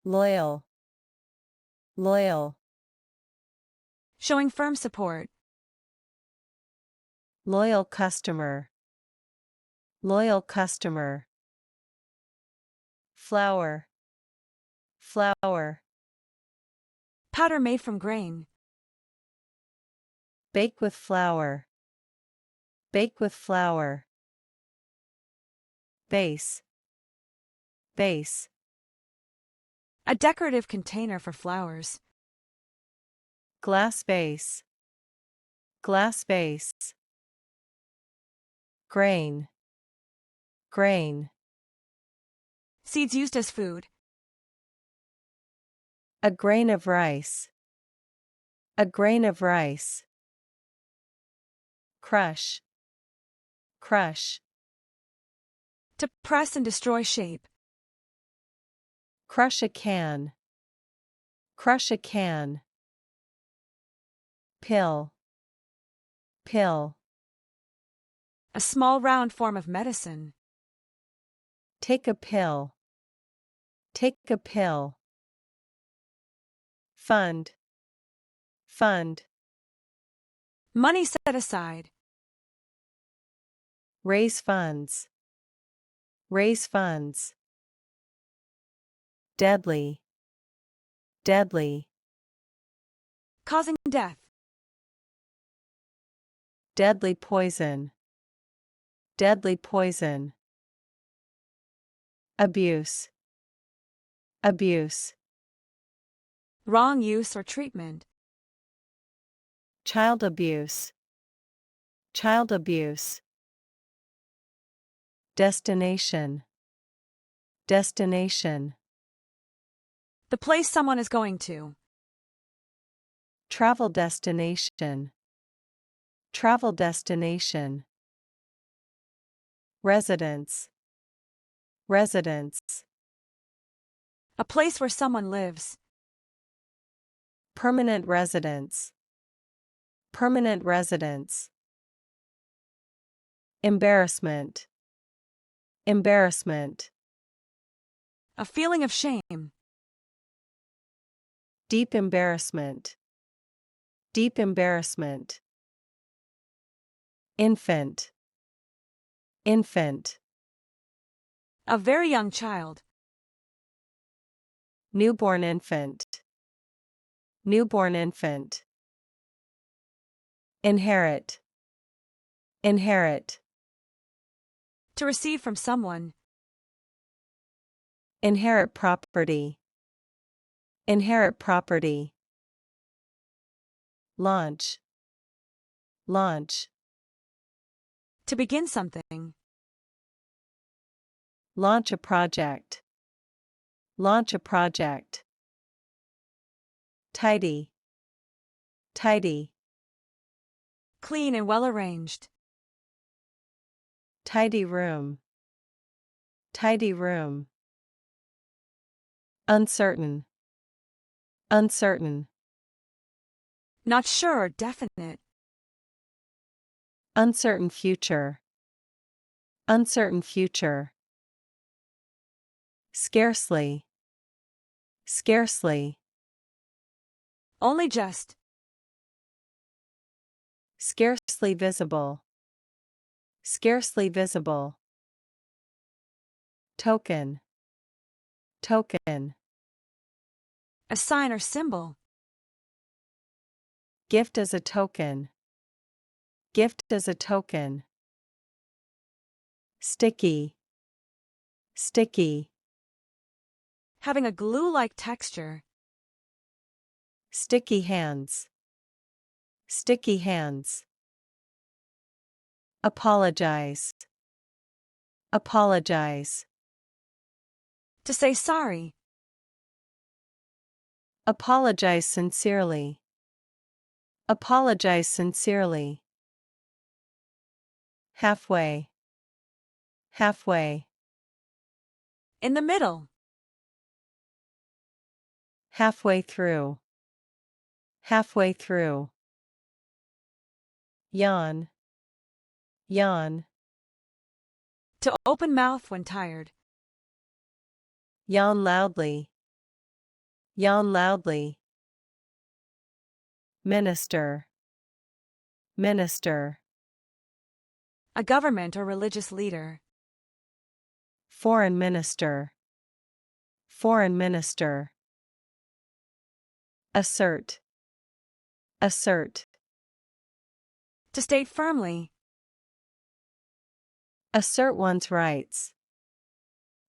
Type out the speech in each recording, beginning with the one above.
loyal, loyal, Showing firm support. loyal customer, loyal customer. Flour, flour. Powder made from grain. Bake with flour, bake with flour. Vase, vase. A decorative container for flowers. Glass vase, glass vase. Grain, grain. Seeds used as food. A grain of rice, a grain of rice. Crush, crush. To press and destroy shape. Crush a can, crush a can. Pill, pill. A small round form of medicine. Take a pill, take a pill. Fund, fund. Money set aside. Raise funds, raise funds. Deadly, deadly. Causing death. Deadly poison, deadly poison. Abuse, abuse. Wrong use or treatment. Child abuse, child abuse. Destination, destination. The place someone is going to. Travel destination, travel destination. Residence, residence. A place where someone lives. Permanent residence, permanent residence. Embarrassment, embarrassment. A feeling of shame. Deep embarrassment, deep embarrassment. Infant, infant. A very young child. Newborn infant, newborn infant. Inherit, inherit. To receive from someone. Inherit property, inherit property. Launch, launch. To begin something. Launch a project, launch a project. Tidy, tidy. Clean and well arranged. Tidy room, tidy room. Uncertain, uncertain. Not sure or definite. Uncertain future, uncertain future. Scarcely, scarcely. Only just. Scarcely visible, scarcely visible. Token, token. A sign or symbol. Gift as a token, gift as a token. Sticky, sticky. Having a glue-like texture. Sticky hands, sticky hands. Apologize, apologize. To say sorry. Apologize sincerely, apologize sincerely. Halfway, halfway. In the middle. Halfway through, halfway through. Yawn, yawn. To open mouth when tired. Yawn loudly, Yawn loudly. Minister. Minister. A government or religious leader. Foreign minister. Foreign minister. Assert. Assert. To state firmly. Assert one's rights.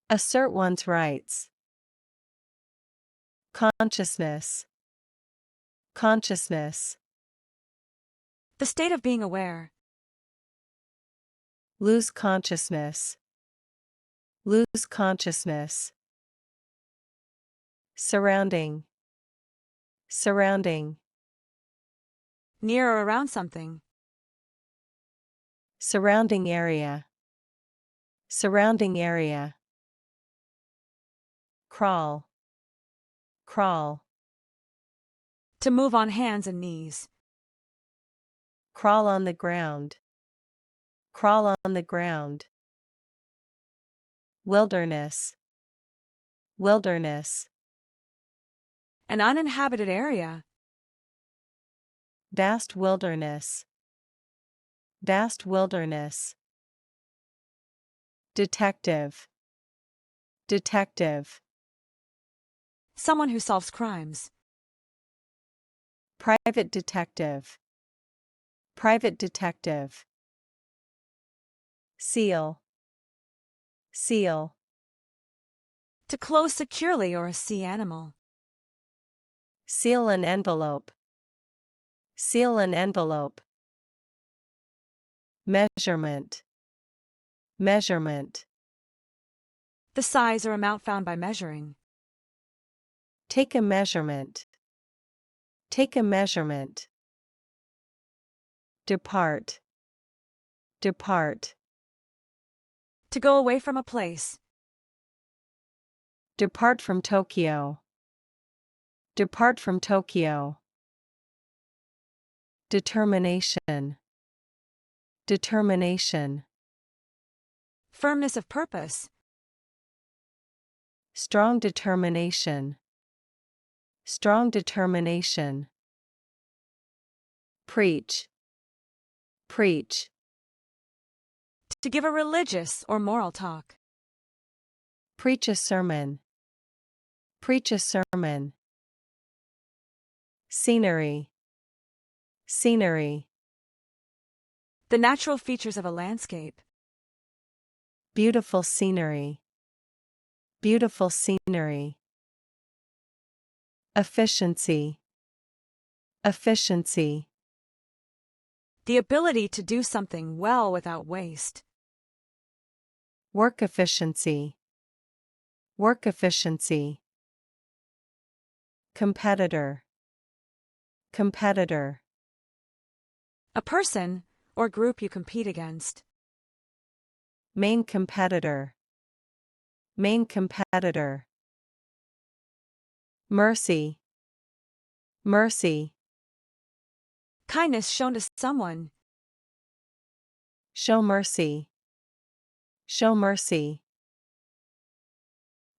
Assert one's rights. Consciousness. Consciousness. The state of being aware. Lose consciousness. Lose consciousness. Surrounding. Surrounding. Near or around something. Surrounding area. Surrounding area. Crawl. Crawl. To move on hands and knees. Crawl on the ground. Crawl on the ground. Wilderness. Wilderness. An uninhabited area. Vast wilderness. Vast wilderness. Detective. Detective. Someone who solves crimes. Private detective. Private detective. Seal. Seal. To close securely or a sea animal. Seal an envelope. Seal an envelope. Measurement. Measurement. The size or amount found by measuring. Take a measurement. Take a measurement. Depart. Depart. To go away from a place. Depart from Tokyo. Depart from Tokyo. Determination. Determination. Firmness of purpose. Strong determination. Strong determination. Preach. Preach. To give a religious or moral talk. Preach a sermon. Preach a sermon. Scenery. Scenery. The natural features of a landscape. Beautiful scenery. Beautiful scenery. Efficiency. Efficiency. The ability to do something well without waste. Work efficiency. Work efficiency. Competitor. Competitor. A person or group you compete against. Main competitor. Main competitor. Mercy. Mercy. Kindness shown to someone. Show mercy. Show mercy.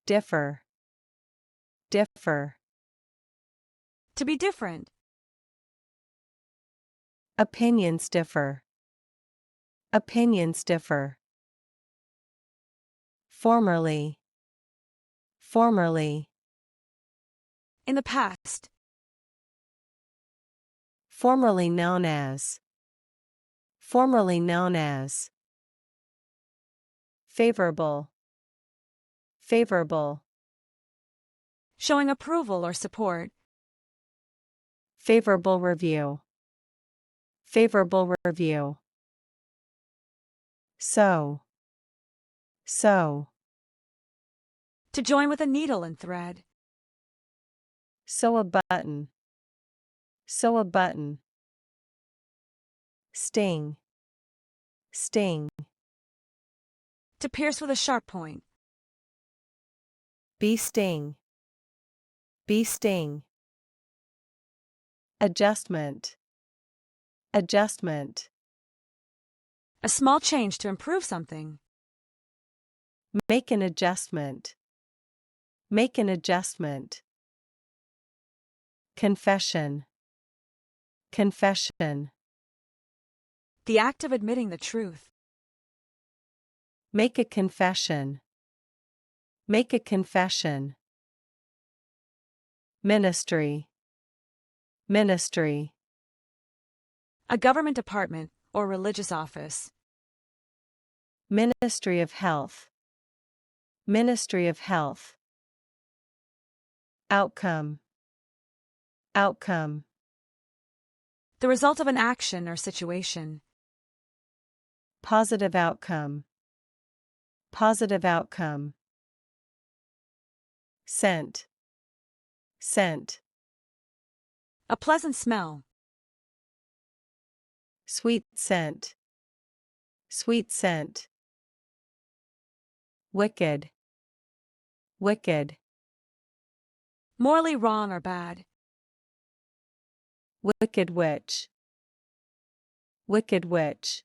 Differ. Differ. To be different. Opinions differ. Opinions differ. Formerly. Formerly. In the past. Formerly known as. Formerly known as. Favorable. Favorable. Showing approval or support. Favorable review. Favorable review. Sew. Sew. To join with a needle and thread. Sew a button. Sew a button. Sting. Sting. To pierce with a sharp point. Bee sting. Bee sting. Adjustment. Adjustment. A small change to improve something. Make an adjustment. Make an adjustment. Confession. Confession. The act of admitting the truth. Make a confession. Make a confession. Ministry. Ministry. A government department or religious office. Ministry of Health. Ministry of Health. Outcome. Outcome. The result of an action or situation. Positive outcome. Positive outcome. Scent. Scent. A pleasant smell. Sweet scent. Sweet scent. Wicked. Wicked. Morally wrong or bad. Wicked witch. Wicked witch.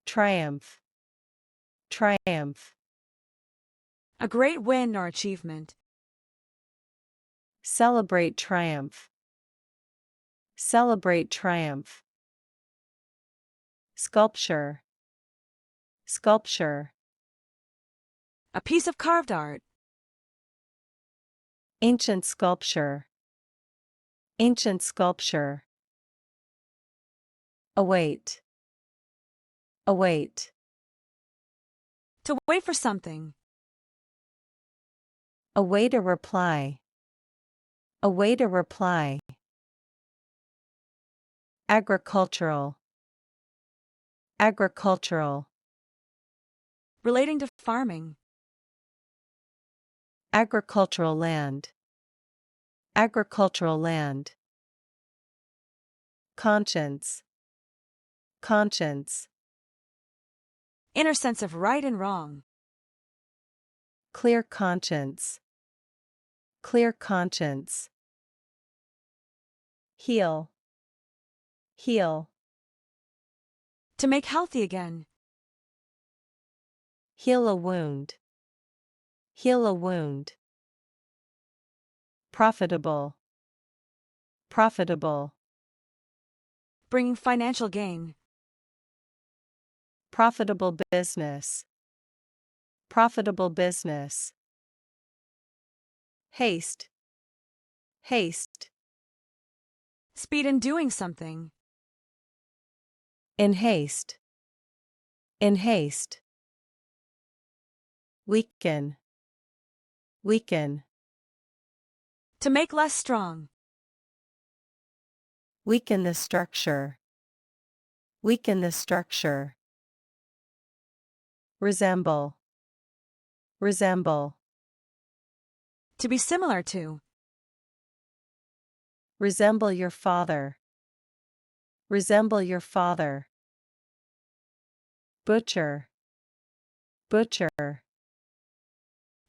Triumph. Triumph. A great win or achievement. Celebrate triumph. Celebrate triumph. Sculpture. Sculpture. A piece of carved art. Ancient sculpture. Ancient sculpture. Await. Await. To wait for something. Await a reply. Await a reply. Agricultural. Agricultural. Relating to farming. Agricultural land. Agricultural land. Conscience. Conscience. Inner sense of right and wrong. Clear conscience. Clear conscience. Heal. Heal. To make healthy again. Heal a wound. Heal a wound. Profitable. Profitable. Bringing financial gain. Profitable business. Profitable business. Haste. Haste. Speed in doing something. In haste. In haste. Weaken. Weaken. To make less strong. Weaken the structure. Weaken the structure. Resemble. Resemble. To be similar to. Resemble your father. Resemble your father. Butcher. Butcher.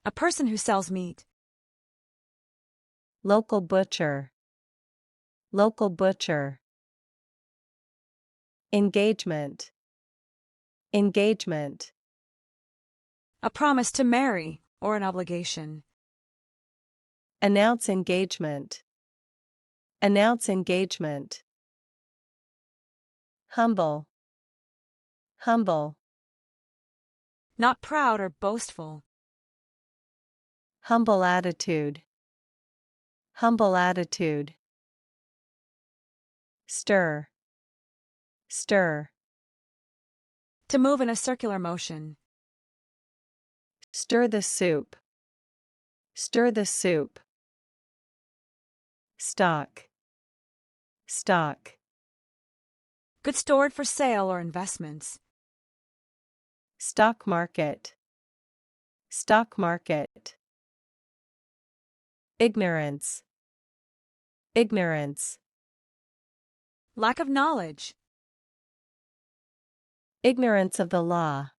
A person who sells meat. Local butcher. Local butcher. Engagement. Engagement. A promise to marry or an obligation. Announce engagement. Announce engagement. Humble. Humble. Not proud or boastful. Humble attitude. Humble attitude. Stir. Stir. To move in a circular motion. Stir the soup. Stir the soup. Stock. Stock. Goods stored for sale or investments. Stock market. Stock market. Ignorance. Ignorance. Lack of knowledge. Ignorance of the law.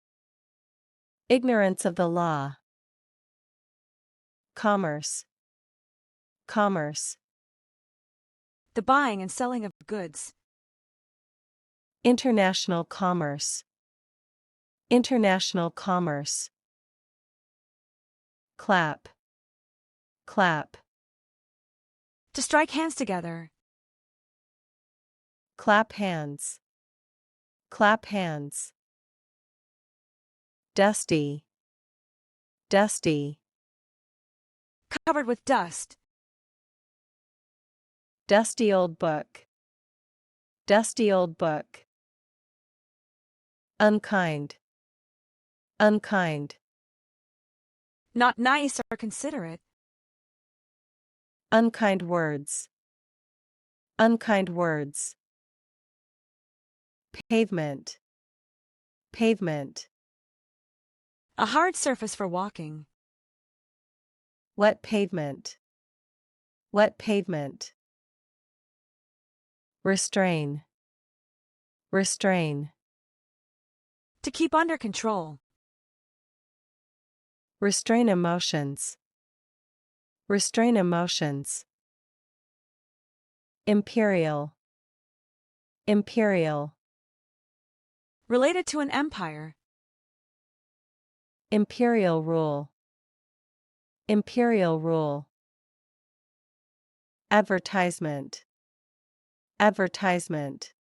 Ignorance of the law. Commerce. Commerce. The buying and selling of goods. International commerce. International commerce. Clap. Clap. To strike hands together. Clap hands. Clap hands. Dusty. Dusty. Covered with dust. Dusty old book. Dusty old book. Unkind. Unkind. Not nice or considerate. Unkind words. Unkind words. Pavement. Pavement. A hard surface for walking. Wet pavement. Wet pavement. Restrain. Restrain. To keep under control. Restrain emotions. Restrain emotions. Imperial. Imperial. Related to an empire. Imperial rule. Imperial rule. Advertisement. Advertisement.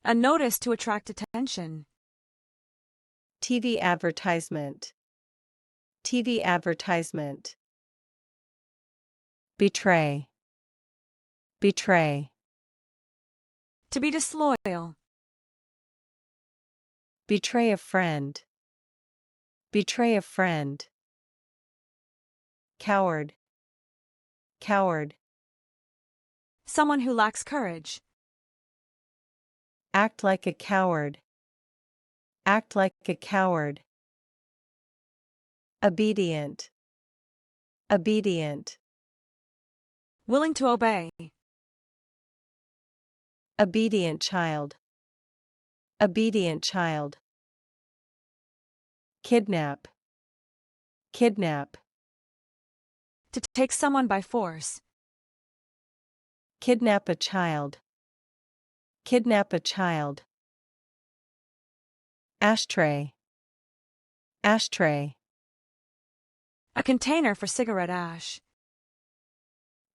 A notice to attract attention. TV advertisement. TV advertisement. Betray. Betray. To be disloyal. Betray a friend. Betray a friend. Coward. Coward. Someone who lacks courage. Act like a coward. Act like a coward. Obedient. Obedient. Willing to obey. Obedient child. Obedient child. Kidnap. Kidnap. To take someone by force. Kidnap a child. Kidnap a child. Ashtray. Ashtray. A container for cigarette ash.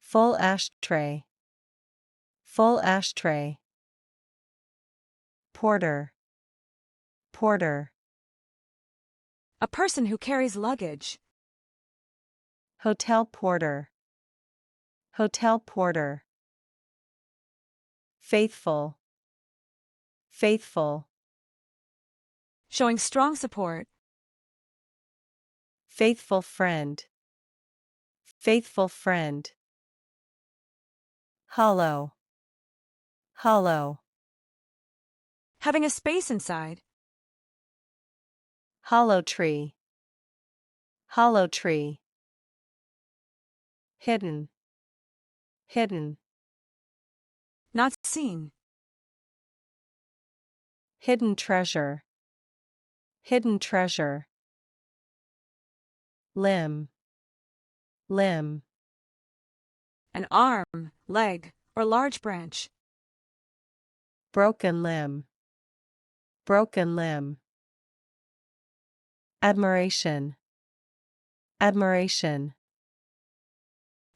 Full ashtray. Full ashtray. Porter. Porter. A person who carries luggage. Hotel porter. Hotel porter. Faithful. Faithful. Showing strong support. Faithful friend. Faithful friend. Hollow. Hollow. Having a space inside. Hollow tree. Hollow tree. Hidden. Hidden. Not seen. Hidden treasure. Hidden treasure. Limb. Limb. An arm, leg, or large branch. Broken limb. Broken limb. Admiration. Admiration.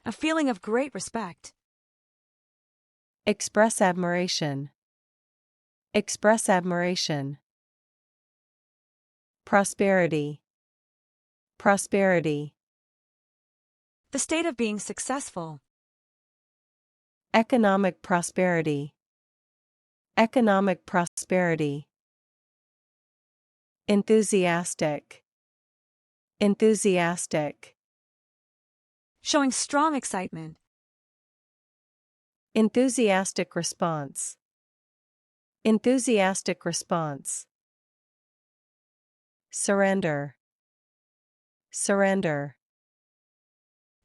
A feeling of great respect. Express admiration. Express admiration. Prosperity. Prosperity. The state of being successful. Economic prosperity. Economic prosperity. Enthusiastic. Enthusiastic. Showing strong excitement. Enthusiastic response. Enthusiastic response. Surrender. Surrender.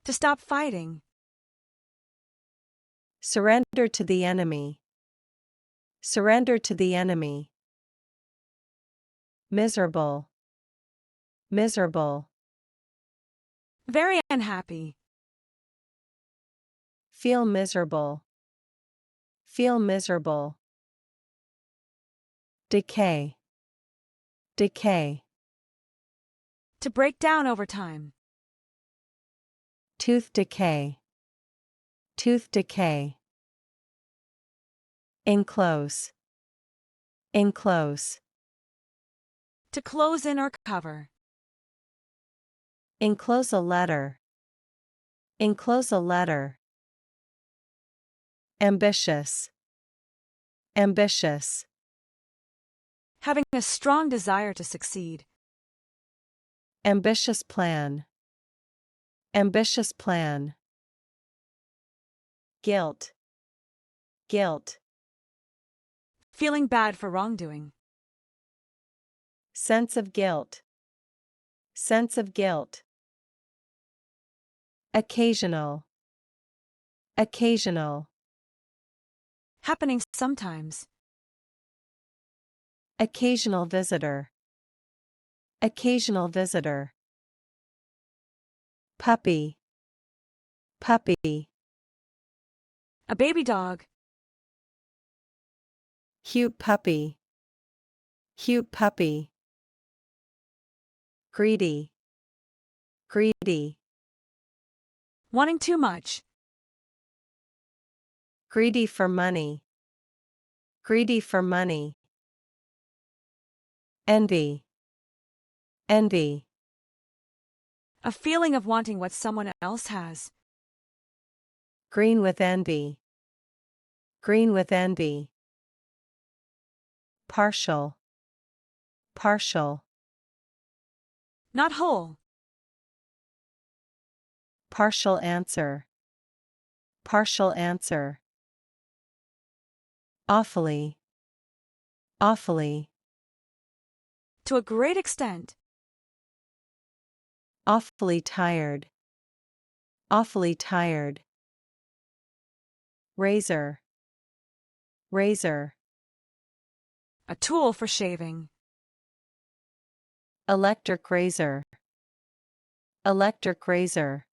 To stop fighting. Surrender to the enemy. Surrender to the enemy. Miserable. Miserable. Very unhappy. Feel miserable. Feel miserable. Decay. Decay. To break down over time. Tooth decay. Tooth decay. Enclose. Enclose. To close in or cover. Enclose a letter. Enclose a letter. Ambitious. Ambitious. Having a strong desire to succeed. Ambitious plan. Ambitious plan. Guilt. Guilt. Feeling bad for wrongdoing. Sense of guilt. Sense of guilt. Occasional. Occasional. Happening sometimes. Occasional visitor. Occasional visitor. Puppy. Puppy. A baby dog. Cute puppy. Cute puppy. Greedy. Greedy. Wanting too much. Greedy for money. Greedy for money. Envy. Envy. A feeling of wanting what someone else has. Green with envy. Green with envy. Partial. Partial. Not whole. Partial answer. Partial answer. Awfully. Awfully. To a great extent. Awfully tired. Awfully tired. Razor. Razor. A tool for shaving. Electric razor. Electric razor.